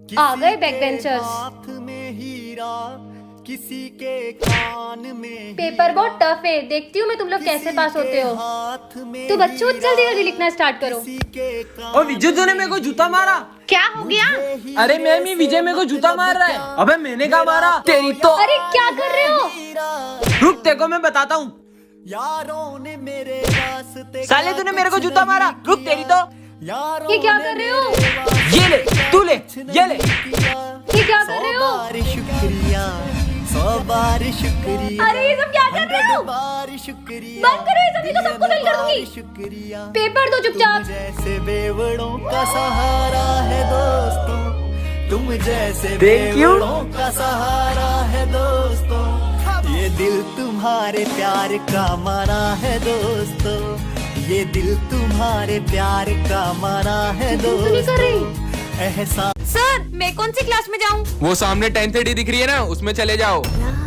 आ गए back benchers. हाथ में हीरा किसी के कान में पेपर बहुत टफ है, देखती हूँ मैं तुम लोग कैसे पास होते हो। तो बच्चों जल्दी जल्दी लिखना स्टार्ट करो। ओ विजय, तूने मेरे को जूता मारा। क्या हो गया? अरे मैम, ये विजय मेरे को जूता मार रहा है। अबे मैंने कहा मारा, तेरी तो। अरे क्या कर रहे हो? रुक, तेको मैं बताता हूँ। यारों ने मेरे रास्ते साले तूने मेरे को जूता मारा। रुक, तेरी तो। ये क्या कर रहे हो? ये ले, तू ले, ये ले। ये क्या कर रहे हो? शुक्रिया, 100 बार शुक्रिया। अरे ये सब क्या कर रहे हो? बार शुक्रिया, बंद करो ये सब, नहीं तो सबको फेल कर दूंगी। शुक्रिया। पेपर दो चुपचाप। जैसे बेवड़ों का सहारा है दोस्तों, तुम जैसे Thank you. बेवड़ों का सहारा है दोस्तों, ये दिल तुम्हारे प्यार का माना है दोस्तों, ये दिल तुम्हारे प्यार का माना है तुम तो नहीं कर रही। दोस्तों। एहसास सर मैं कौन सी क्लास में जाऊँ? वो सामने 10th डी दिख रही है ना, उसमें चले जाओ।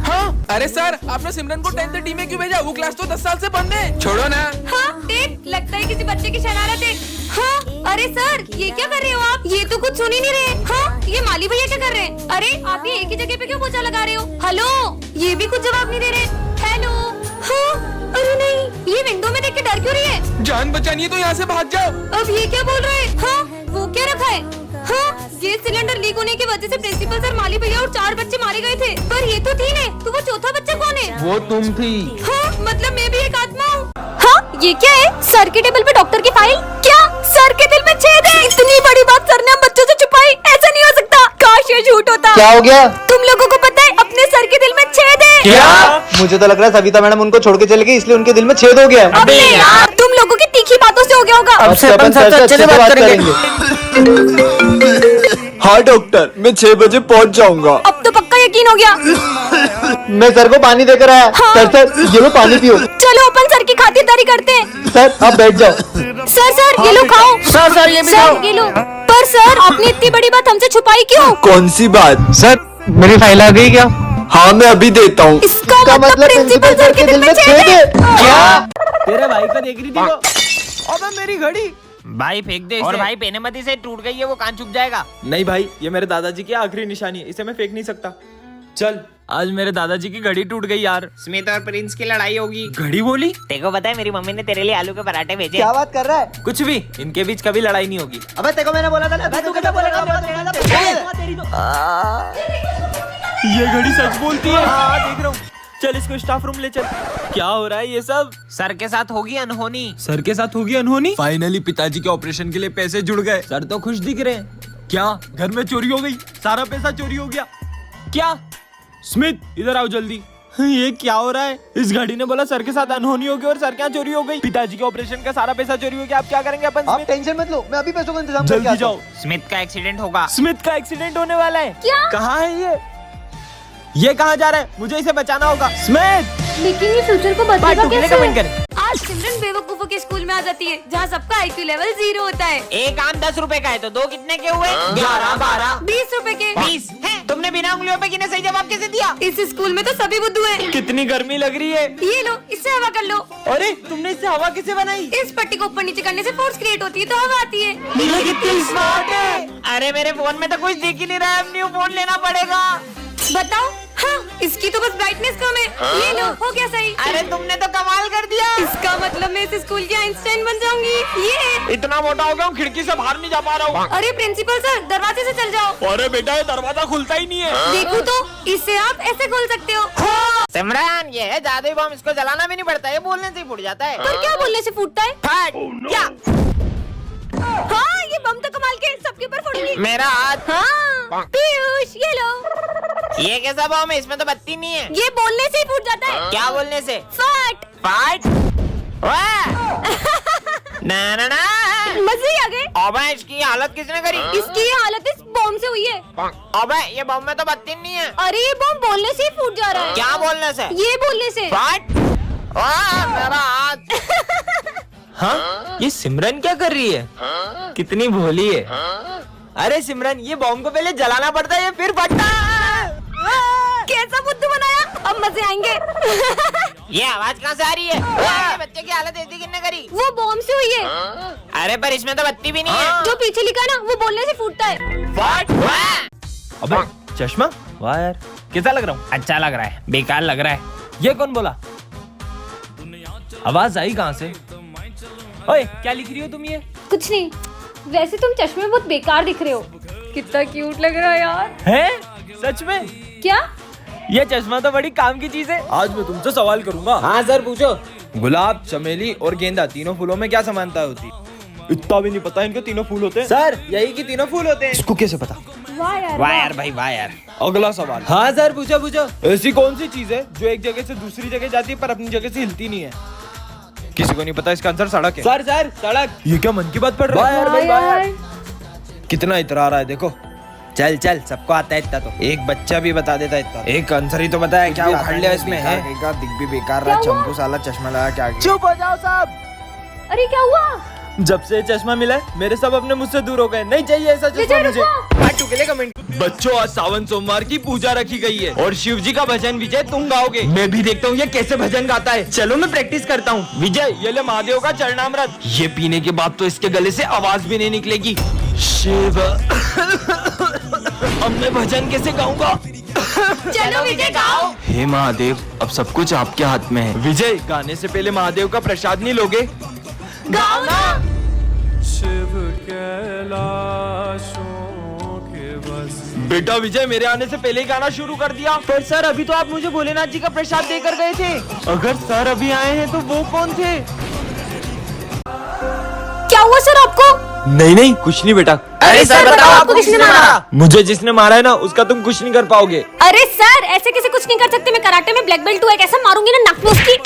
हाँ, अरे सर, आपने सिमरन को 10th डी में क्यों भेजा? वो क्लास तो 10 साल से बंद है। छोड़ो ना। हाँ देख, लगता है किसी बच्चे की शरारत है। हाँ अरे सर, ये क्या कर रहे हो आप? ये तो कुछ सुन ही नहीं रहे। हाँ ये माली भैया क्या कर रहे हैं? अरे आप ये एक ही जगह पे क्यों पोछा लगा रहे हो? हेलो, ये भी कुछ जवाब नहीं दे रहे। हेलो। हाँ अरे नहीं, ये विंडो में देख के डर क्यों रही है? जान बचानी है तो यहाँ से भाग जाओ। अब ये क्या बोल रहे हैं? हाँ वो क्या रखा है? हाँ गैस सिलेंडर लीक होने की वजह से प्रिंसिपल सर, माली भैया और 4 बच्चे मारे गए थे। पर ये तो 3 है, तो वो चौथा बच्चा कौन है? वो तुम थी। हाँ मतलब मैं भी एक आत्मा हूँ। हाँ ये क्या है? सर के टेबल पे डॉक्टर की फाइल। क्या सर के दिल में छेद है? इतनी बड़ी बात सर ने हम बच्चों से छुपाई, ऐसा नहीं हो सकता। काश ये झूठ होता। क्या हो गया? तुम लोगों को पता है अपने सर के दिल में छेद है। क्या? मुझे तो लग रहा है सविता मैडम उनको छोड़ के चले गई, इसलिए उनके दिल में छेद हो गया है। अबे यार, तुम लोगों की तीखी बातों से हो गया होगा। अब से अपन सर से अच्छे से बात करेंगे। हाँ डॉक्टर, मैं 6 बजे पहुंच जाऊंगा। अब तो पक्का यकीन हो गया। मैं सर को पानी देकर आया। हाँ। सर ये लो पानी पियो। चलो अपन सर की खातिरदारी करते हैं। सर आप बैठ जाओ। सर ये लो खाओ। सर ये भी खाओ। सर ये लो। पर सर आपने इतनी बड़ी बात हमसे छुपाई क्यों? कौन सी बात? सर मेरी फाइल आ गई क्या? हाँ मैं अभी देता हूँ। इसका मतलब प्रिंसिपल सर के दिल में छेद है। क्या? तेरे भाई का देख रही थी वो। अबे मेरी घड़ी। भाई फेंक दे और भाई पेनेमती से टूट गई है, वो कान चुप जाएगा। नहीं भाई, ये मेरे दादाजी की आखिरी निशानी है, इसे मैं फेंक नहीं सकता। चल, आज मेरे दादाजी की घड़ी टूट गई यार। स्मिथ और प्रिंस की लड़ाई होगी। घड़ी बोली? तेको पता है मेरी मम्मी ने तेरे लिए आलू के पराठे भेजे। क्या बात कर रहा है? कुछ भी, इनके बीच कभी लड़ाई नहीं होगी। अबे तेको मैंने बोला था ना। तू कैसे बोलेगा? ये घड़ी सच बोलती है। हाँ देख रहा हूँ। चल इसको स्टाफ रूम ले चल। क्या हो रहा है ये सब? सर के साथ होगी अनहोनी। सर के साथ होगी अनहोनी? फाइनली पिताजी के ऑपरेशन के लिए पैसे जुड़ गए। सर तो खुश दिख रहे हैं। क्या घर में चोरी हो गई? सारा पैसा चोरी हो गया क्या? स्मिथ इधर आओ जल्दी। ये क्या हो रहा है? इस घड़ी ने बोला सर के साथ अनहोनी होगी और सर क्या चोरी हो गई? पिताजी के ऑपरेशन का सारा पैसा चोरी हो गया। आप क्या करेंगे अपन? आप टेंशन मत लो, मैं अभी पैसों का इंतजाम करके जल्दी आता जाओ। हूँ। स्मिथ का एक्सीडेंट होगा। स्मिथ का एक्सीडेंट होने वाला है। क्या? कहाँ है ये कहाँ जा रहा है? मुझे इसे बचाना होगा। स्मिथ लेकिन ये फ्यूचर को बचाएगा कमेंट कैसे? करें। आज सिमरन बेवकूफों के स्कूल में आ जाती है, जहाँ सबका IQ लेवल 0 होता है। एक आम 10 रुपए का है तो 2 कितने के हुए? 11, 12, 20 रुपए के। 20 है। तुमने बिना उंगलियों पे गिने सही जवाब कैसे दिया? इस स्कूल में तो सभी बुद्धू हैं। कितनी गर्मी लग रही है। ये लो, इससे हवा कर लो। अरे तुमने इससे हवा कैसे बनाई? इस पट्टी को ऊपर नीचे करने से फोर्स क्रिएट होती है तो हवा आती है। ये कितनी स्मार्ट है। अरे मेरे फोन में तो कुछ दिख ही नहीं रहा है, अब न्यू फोन लेना पड़ेगा। बताओ। हाँ इसकी तो बस ब्राइटनेस कम है। ये लो, हो गया सही। अरे तुमने तो कमाल कर दिया। इसका मतलब मैं इस स्कूल की आइंस्टाइन बन जाऊंगी। ये इतना मोटा हो गया हूँ, खिड़की से बाहर नहीं जा पा रहा हूँ। अरे प्रिंसिपल सर, दरवाजे से चल जाओ। अरे बेटा ये दरवाजा खुलता ही नहीं है। देखो तो, इससे आप ऐसे खोल सकते हो। सिमरन ये है जादुई बम, इसको जलाना भी नहीं पड़ता, ये बोलने से ही फूट जाता है। पर क्या बोलने से फूटता है? फट क्या? हाँ ये बम तो कमाल के, सबके ऊपर फोड़ूंगी। मेरा हाथ। हाँ पीयूष ये लो। ये कैसा बम है? इसमें तो बत्ती नहीं है। ये बोलने से ही फूट जाता है। क्या बोलने से? फट। फाट। ना ना ना। मजे ही आ गए। अबे इसकी हालत किसने करी? इसकी ये हालत इस बम से हुई है। अबे ये बम में तो बत्ती नहीं है। अरे ये बम बोलने से ही फूट जा रहा है। क्या बोलने से? ये बोलने से। फाट। मेरा हाथ। हाँ ये सिमरन क्या कर रही है? कितनी भोली है। अरे सिमरन ये बॉम्ब को पहले जलाना पड़ता है फिर फटता है। कैसा बुद्धू बनाया? अब मजे आएंगे। ये आवाज कहाँ से आ रही है? ये बच्चे की हालत ऐसी किसने करी? वो बॉम्ब से हुई है। अरे पर इसमें तो बत्ती भी नहीं है। जो पीछे लिखा ना वो बोलने से फूटता है। What? अबे चश्मा, वाह यार कैसा लग रहा हूँ? अच्छा लग रहा है, बेकार लग रहा है। ये कौन बोला? आवाज आई कहाँ से? ओए क्या लिख रही हो तुम ये? कुछ नहीं, वैसे तुम चश्मे में बहुत बेकार दिख रहे हो। कितना क्यूट लग रहा है यार। हैं? सच में? क्या? ये चश्मा तो बड़ी काम की चीज है। आज मैं तुमसे सवाल करूंगा। हाँ सर पूछो। गुलाब, चमेली और गेंदा तीनों फूलों में क्या समानता होती? इतना भी नहीं पता इनके तीनों फूल होते हैं? सर यही कि तीनों फूल होते हैं। इसको कैसे पता? वाह यार, वाह यार भाई, वाह यार। अगला सवाल। हाँ सर पूछो पूछो। ऐसी कौन सी चीज है जो एक जगह से दूसरी जगह जाती है पर अपनी जगह से हिलती नहीं है? किसी को नहीं पता इसका आंसर सड़क है। सर सड़क। ये क्या मन की बात पढ़ रहा है? वाह यार। कितना इतरा रहा है देखो। चल चल, सबको आता है इतना तो। एक बच्चा भी बता देता इतना। एक आंसर ही तो बताया, क्या उखाड़ लिया इसमें है? दिख भी बेकार क्या रहा, हुआ? चंपू साला चश्मा लगा के आ गया। चुप हो जाओ सब। अरे क्या हुआ? जब से चश्मा मिला है, मेरे सब अपने मुझसे दूर हो गए। नहीं चाहिए ऐसा चश्मा विजय मुझे। पार्ट 2 के लिए कमेंट। बच्चों, आज सावन सोमवार की पूजा रखी गई है और शिव जी का भजन विजय तुम गाओगे। मैं भी देखता हूँ ये कैसे भजन गाता है। चलो मैं प्रैक्टिस करता हूँ। विजय, ये ले महादेव का चरणामृत। ये पीने के बाद तो इसके गले से आवाज भी नहीं निकलेगी। शिव अब मैं भजन कैसे गाऊंगा? चलो विजय गाओ। हे महादेव, अब सब कुछ आपके हाथ में है। विजय, गाने से पहले महादेव का प्रसाद नहीं लोगे? गाओ ना। बेटा विजय, मेरे आने से पहले ही गाना शुरू कर दिया। पर सर, अभी तो आप मुझे भोलेनाथ जी का प्रसाद देकर गए थे। अगर सर अभी आए हैं तो वो कौन थे? क्या हुआ सर आपको? नहीं नहीं, कुछ नहीं बेटा। अरे सर बताओ, आपको किसने मारा? मुझे जिसने मारा है ना, उसका तुम कुछ नहीं कर पाओगे। अरे सर, ऐसे कैसे कुछ नहीं कर सकते? मैं कराटे में ब्लैक बेल्ट हूँ, कैसे मारूंगी ना नाक में उसकी।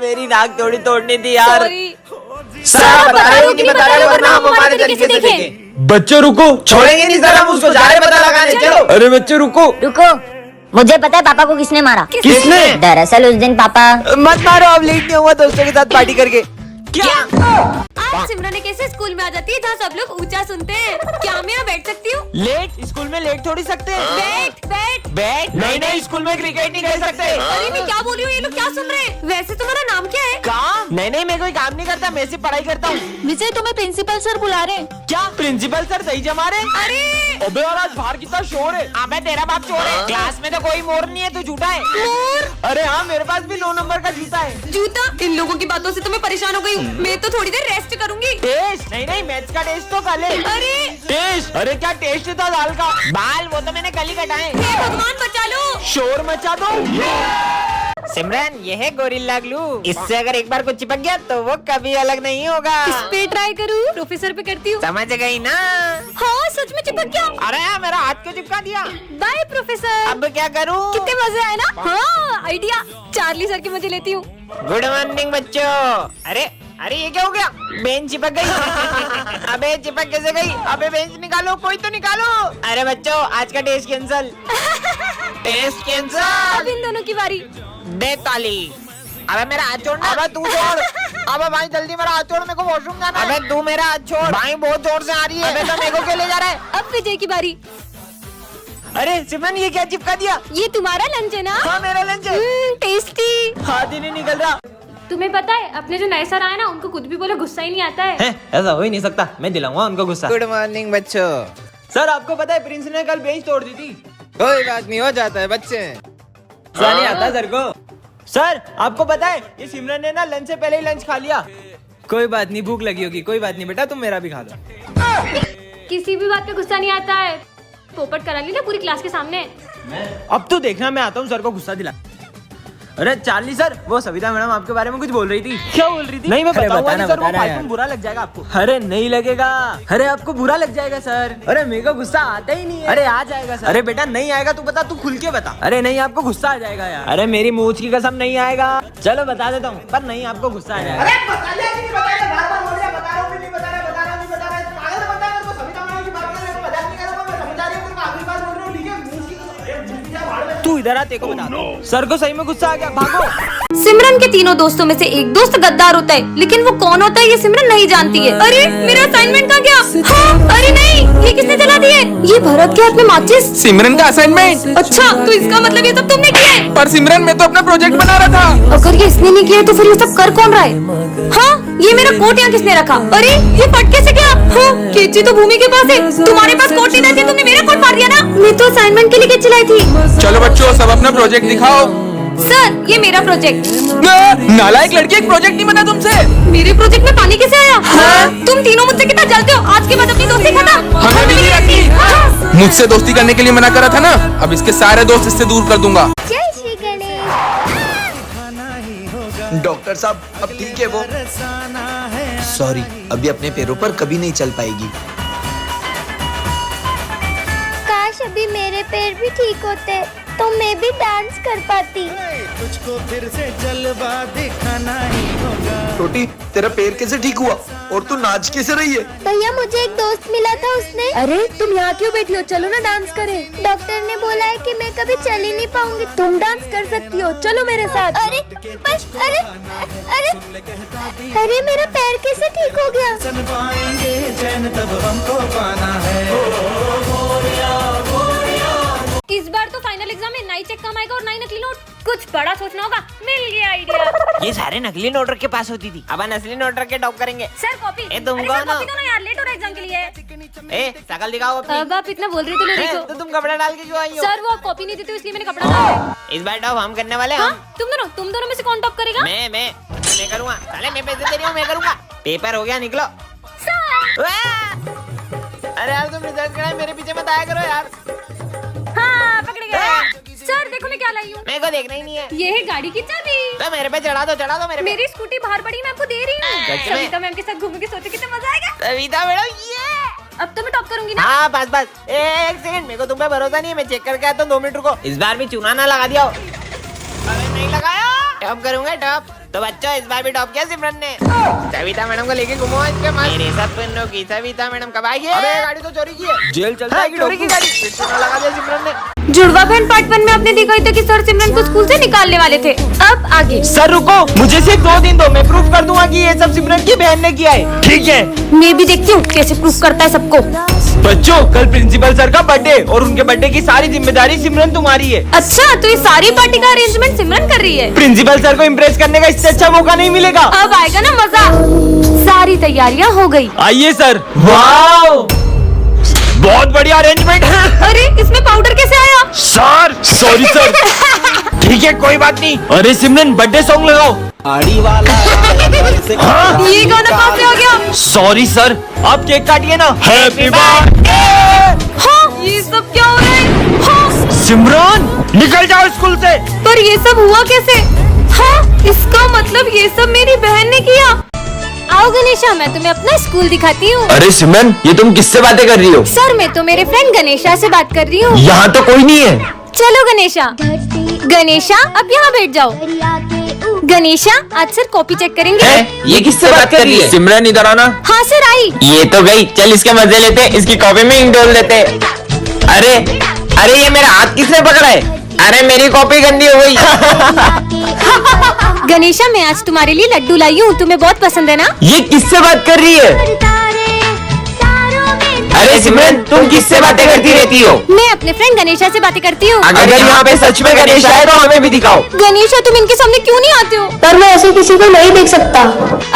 मेरी नाक थोड़ी तोड़नी थी यार। सॉरी सर बता रहे हो कि बता रहे हो, वरना हम हमारे तरीके से देखें। बच्चों रुको, छोड़ेंगे नहीं सर हम उसको। जा रहे पता लगाने, चलो। अरे बच्चों रुको। रुको, मुझे पता है पापा को किसने मारा। किसने? दरअसल उस दिन पापा मत मारो, अब लेट नहीं हुआ दोस्तों के साथ पार्टी करके। आज सिमरन एक ऐसे स्कूल में आ जाती है जहाँ सब लोग ऊंचा सुनते हैं। क्या मैं यहाँ बैठ सकती हूँ? लेट? स्कूल में लेट थोड़ी सकते हैं। बैठ बैठ। बैठ। नहीं नहीं, स्कूल में क्रिकेट नहीं खेल सकते। अरे मैं क्या बोल रही हूँ, ये लोग क्या सुन रहे हैं? वैसे तुम्हारा नाम क्या है? काम? नहीं नहीं, मैं कोई काम नहीं करता, मैं सिर्फ पढ़ाई करता हूँ। विजय, तुम्हें प्रिंसिपल सर बुला रहे हैं। क्या प्रिंसिपल सर सही जमा रहे? अरे अबे यार, आज बाहर कितना शोर है। अबे तेरा बाप चोर है। क्लास में तो कोई मोर नहीं है, तू झूठा है। मोर? अरे हाँ, मेरे पास भी 9 नंबर का जूता है। जूता? इन लोगों की बातों से तो मैं परेशान हो गई हूँ। मैं तो थोड़ी देर रेस्ट करूंगी। टेस्ट? नहीं नहीं, मैथ्स का टेस्ट तो कल है। अरे टेस्ट? अरे क्या टेस्ट था दाल का? बाल वो तो मैंने कल ही कटाए। हे भगवान बचा लो। शोर मचा दो। सिमरन, ये है गोरिल्ला ग्लू। इससे अगर एक बार कुछ चिपक गया तो वो कभी अलग नहीं होगा। इस पे ट्राई करूँ? प्रोफेसर पे करती हूँ। समझ गई ना? हाँ सच में चिपक गया। अरे मेरा हाथ क्यों चिपका दिया? By professor. अब क्या करूँ? कितने मजे आए ना। हाँ आइडिया, चार्ली सर की मजे लेती हूँ। गुड मॉर्निंग बच्चों। अरे अरे ये क्या हो गया? बेंच चिपक गई। अबे चिपक कैसे गई? अबे बेंच निकालो, कोई तो निकालो। अरे बच्चों, आज का टेस्ट कैंसल। Test cancel. अब इन दोनों की बारी। दे ताली। अबे मेरा हाथ छोड़ना। अबे तू छोड़। अबे भाई जल्दी मेरा हाथ छोड़, मेरे को वॉशरूम जाना है। अबे तू मेरा हाथ छोड़ भाई, बहुत जोर से आ रही है। अबे तो मेरे को क्यों ले जा रहा है? अब विजय की बारी। अरे सिमरन, ये क्या चिपका दिया? ये तुम्हारा लंच है ना? हाँ मेरा लंच है। टेस्टी। हाथ ही नहीं निकल रहा तुम्हें पता है, अपने जो नए सर आए ना, उनको कुछ भी बोले गुस्सा ही नहीं आता है। है। ऐसा हो ही नहीं सकता, मैं दिलाऊंगा उनको गुस्सा। गुड मॉर्निंग बच्चों। सर, आपको पता है प्रिंस ने कल बेंच तोड़ दी थी। कोई बात नहीं, हो जाता है बच्चे। गुस्सा नहीं आता सर को। सर, आपको पता है ये सिमरन ने ना लंच से पहले ही लंच खा लिया। कोई बात नहीं, भूख लगी होगी। कोई बात नहीं बेटा, तुम मेरा भी खा लो। किसी भी बात पे गुस्सा नहीं आता है। पोपट करा ली ना पूरी क्लास के सामने। अब तो देखना, मैं आता हूँ सर को गुस्सा दिला। अरे चार्ली सर, वो सविता मैडम आपके बारे में कुछ बोल रही थी। क्या बोल रही थी? नहीं मैं बताऊंगा नहीं सर, वो फालतू बुरा लग जाएगा आपको। अरे नहीं लगेगा। अरे आपको बुरा लग जाएगा सर। अरे मेरे को गुस्सा आता ही नहीं है। अरे आ जाएगा सर। अरे बेटा नहीं आएगा, तू बता, तू खुल के बता। अरे नहीं, आपको गुस्सा आ जाएगा यार। अरे मेरी मूछ की कसम नहीं आएगा। चलो बता देता हूँ, पर नहीं, आपको गुस्सा आ जाएगा। तू इधर आ, तेरे को बता दो। सर को सही में गुस्सा आ गया, भागो। सिमरन के तीनों दोस्तों में से एक दोस्त गद्दार होता है, लेकिन वो कौन होता है ये सिमरन नहीं जानती है। अरे मेरा असाइनमेंट कहाँ गया? हाँ, अरे नहीं, ये किसने जला दिए? ये भरत के हाथ में माचिस। सिमरन का असाइनमेंट? अच्छा, तो इसका मतलब ये सब तुमने किया है? पर सिमरन, मैं तो अपना प्रोजेक्ट बना रहा था। अगर ये इसने नहीं किया है, तो फिर ये सब कर कौन रहा है? हाँ ये मेरा कोट यहाँ किसने रखा? अरे ये फट कैसे गया? हाँ, केची तो भूमि के पास है। तुम्हारे पास कोट नहीं था, तुमने मेरा कोट फाड़ दिया ना। मैं तो असाइनमेंट के लिए केची लाई थी। चलो बच्चों सब अपना प्रोजेक्ट दिखाओ। सर ये मेरा प्रोजेक्ट। नालायक लड़की, एक प्रोजेक्ट नहीं बना तुमसे। मेरे प्रोजेक्ट में पानी कैसे आया? तुम तीनों मुझसे कितना जलते हो। आज के बाद अपनी दोस्ती खत्म। हमें भी नहीं रखी। मुझसे दोस्ती करने के लिए मना करा था ना, अब इसके सारे दोस्त इससे दूर कर दूंगा। जय श्री गणेश। डॉक्टर साहब अब ठीक है वो? सॉरी, अभी अपने पैरों पर कभी नहीं चल पाएगी। काश अभी मेरे पैर भी ठीक होते तो मैं भी डांस कर पाती। तुझको फिर से जलवा दिखाना ही होगा। छोटी, तेरा पैर कैसे ठीक हुआ और तू नाच कैसे रही है? भैया मुझे एक दोस्त मिला था, उसने। अरे तुम यहाँ क्यों बैठी हो, चलो ना डांस करें। डॉक्टर ने बोला है कि मैं कभी चल ही नहीं पाऊंगी, तुम डांस कर सकती हो, चलो मेरे साथ। अरे बस, अरे अरे अरे मेरा पैर कैसे ठीक हो गया? सन पाएंगे चैन तब हमको पाना है। इस बार तो फाइनल एग्जाम में 9 चेक कम आएगा और 9 नकली नोट। कुछ बड़ा सोचना होगा। मिल गया आइडिया। ये सारे नकली नोट रख के पास होती थी, अब असली नोट रख के टॉप करेंगे। Sir copy. ए, तुम अरे कौन सर, हो? कॉपी दो ना यार, लेट हो रहा है एग्जाम के लिए। ए शकल दिखाओ अपनी। अब आप इतना बोल रहे थे लोरी को। तो तुम कपड़ा डाल के क्यों आई हो? सर वो आप कॉपी नहीं देते इसलिए मैंने कपड़ा डाला। इस बार टॉप हम करने वाले हैं। हाँ? तुम दोनों में से कौन टॉप करेगा? मैं करूँगा। साले मैं पैसे दे रही हूँ, मैं करूँगा। पेपर हो गया, निकलो। अरे यार तुम रिजल्ट कराए, मेरे पीछे मत आया करो यार। हाँ पकड़ गए। सर देखो मैं क्या लाई हूँ। मेरे को देखना ही नहीं है। ये है गाड़ी की चाबी। तो मेरे पे चढ़ा दो मेरे पे। मेरी स्कूटी बाहर पड़ी, मैं आपको दे रही हूँ। सच में? सविता मैम के साथ घूमने की सोचे कितना मजा आएगा। सविता मैडम ये। अब तो मैं टॉप करूंगी ना। हाँ बस एक सेकंड, मेरे को तुम पे भरोसा नहीं है, मैं चेक करके आता हूँ, 2 मिनट रुको। इस बार भी चूना ना लगा दिया हो। अरे नहीं लगाया। टॉप करूंगा टॉप। तो बच्चों इस बार भी टॉप किया सिमरन ने। सविता मैडम को लेके घूमो इसके पास। मेरे सपनों की सविता मैडम कब आएगी? अरे गाड़ी तो चोरी की है। जेल चलता है चोरी की गाड़ी। फिर चूना लगा दिया सिमरन ने। जुड़वा बहन पार्ट 1 में आपने देखा ही था कि सर सिमरन को स्कूल से निकालने वाले थे। अब आगे। सर रुको, मुझे सिर्फ 2 दिन दो, मैं प्रूफ कर दूंगा कि ये सब सिमरन की बहन ने किया है। ठीक है? मैं भी देखती हूँ कैसे प्रूफ करता है सबको। बच्चों कल प्रिंसिपल सर का बर्थडे और उनके बर्थडे की सारी जिम्मेदारी सिमरन तुम्हारी है। अच्छा तो ये सारी पार्टी का अरेंजमेंट सिमरन कर रही है। प्रिंसिपल सर को इम्प्रेस करने का इससे अच्छा मौका नहीं मिलेगा। अब आएगा ना मजा। सारी तैयारियां हो गई। आइए सर। वाओ, बहुत बढ़िया अरेंजमेंट है। अरे इसमें पाउडर कैसे आया? Sir sorry sir. ठीक है कोई बात नहीं। अरे सिमरन बर्थडे सॉन्ग लगाओ। आड़ी वाला ये गाना कहाँ से आ गया? सॉरी सर, आप केक काटिए ना। Happy birthday. हाँ ये सब क्या हो रहा है? हाँ सिमरन निकल जाओ स्कूल से। पर ये सब हुआ कैसे? हाँ इसका मतलब ये सब मेरी बहन ने किया। आओ गणेशा, मैं तुम्हें अपना स्कूल दिखाती हूँ। अरे सिमरन ये तुम किससे बातें कर रही हो? सर मैं तो मेरे फ्रेंड गणेशा से बात कर रही हूँ। यहाँ तो कोई नहीं है। चलो गणेशा। गणेशा अब यहाँ बैठ जाओ। गणेशा आज सर कॉपी चेक करेंगे। ये किससे बात कर रही है? सिमरन इधर आना। हाँ सर आई। ये तो गई, चल इसके मजे लेते, इसकी कॉपी में इंक डोल देते। अरे अरे ये मेरा हाथ किसने पकड़ा है? अरे मेरी कॉपी गंदी हो गई। गणेशा मैं आज तुम्हारे लिए लड्डू लाई हूँ, तुम्हें बहुत पसंद है ना? ये किससे बात कर रही है? अरे सिमरन तुम किससे बातें करती रहती हो? मैं अपने फ्रेंड गणेशा से बातें करती हूँ। अगर यहाँ पे सच में गणेश आए तो हमें भी दिखाओ। गणेशा तुम इनके सामने क्यों नहीं आते हो? पर मैं ऐसे किसी को नहीं देख सकता।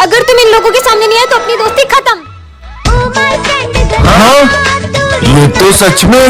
अगर तुम इन लोगों के सामने नहीं आए तो अपनी दोस्ती खत्म। हाँ ये तो सच में